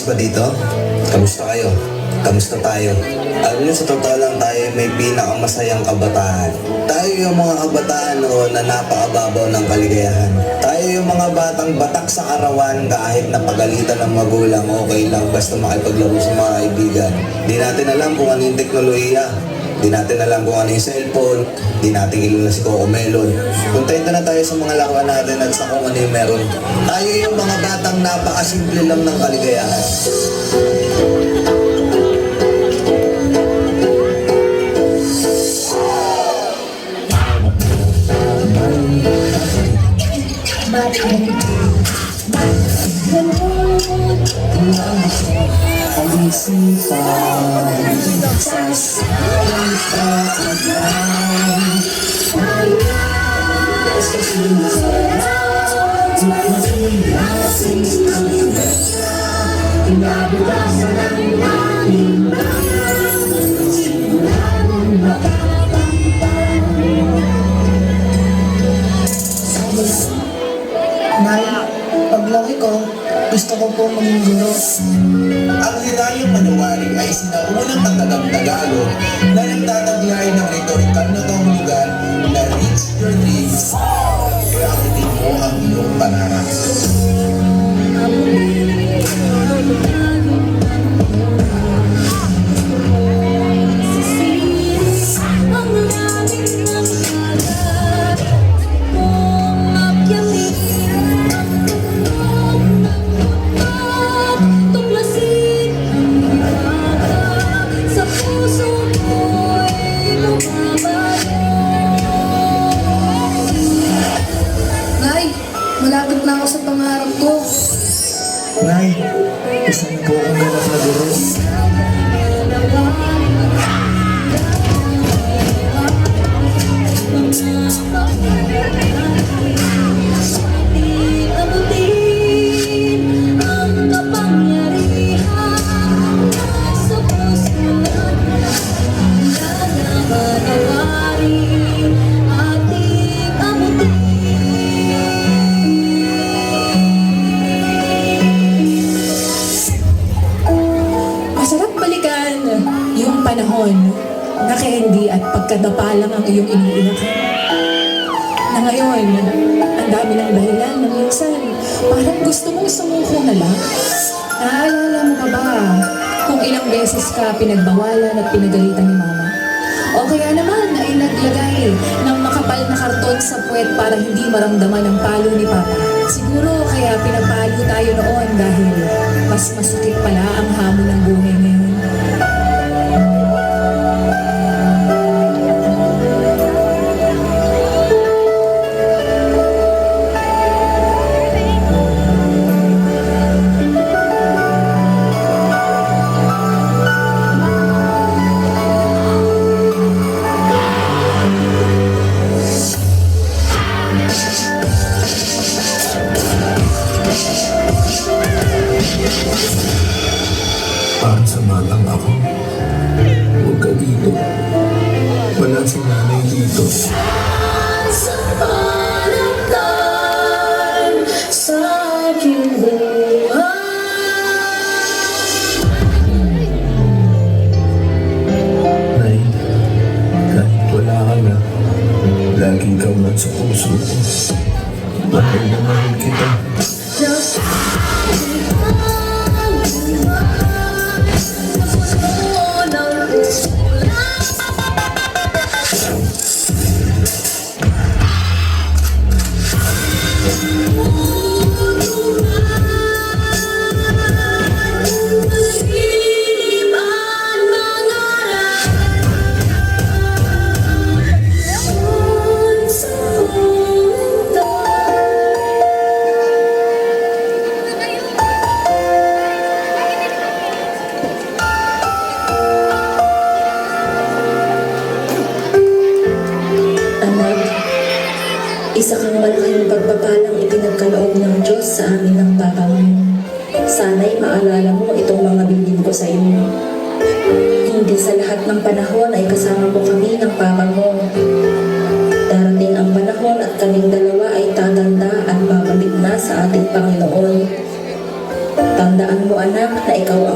ayos ba dito? Kamusta kayo? Kamusta tayo? Alam niyo, sa totoo lang tayo may pinakamasayang kabataan. Tayo yung mga kabataan noon na napakababaw ng kaligayahan. Tayo yung mga batang batak sa karawan kahit napagalitan ng magulang, okay lang basta makipaglaro sa mga kaibigan. Di natin alam kung ano yung teknolohiya. Di natin alam kung ano yung cellphone. Di natin kilala si Coco Melon. Kontento na tayo sa mga laruan natin at sa kung ano yung meron. Tayo yung mga batang napakasimple lang ng kaligayahan. Nay, paglaki ko, gusto ko po maging guro. Ang Hilaryong Manuwari ay sinaunang tagagang Tagalog na nagtataglay ng rhetorical na kahulugan na reach your dreams. Gamitin mo ang iyong pangarap. Nay, malapit na ako sa pangarap ko. Nay, isa na po akong ganap na guro. Masarap balikan yung panahon na candy at pagkadapa lang ang iyong iniiyak. Na ngayon, ang dami ng dahilan na minsan parang gusto mong sumuko na lang. Naaalala mo ka ba kung ilang beses ka pinagbawalan at pinagalitan ni mama? O kaya naman ay naglagay ng makapal na karton sa puwet para hindi maramdaman ang palo ni papa. Siguro kaya pinapalo tayo noon dahil mas masakit pala ang hamon ng buhay ngayon. Parang samanang ako. Huwag ka dito. Wala si nanay dito. Nay, kahit wala ka na, lagi kang nasa puso ko. Mahal na mahal kita. Isa kang malaking pagpapalang ipinagkaloob ng Diyos sa amin ng Papa mo. Sana'y maalala mo itong mga bilin ko sa iyo. Hindi sa lahat ng panahon ay kasama mo kami ng Papa mo. Darating ang panahon at kaming dalawa ay tatanda at babalik na sa ating Panginoon. Tanda Tandaan mo anak na ikaw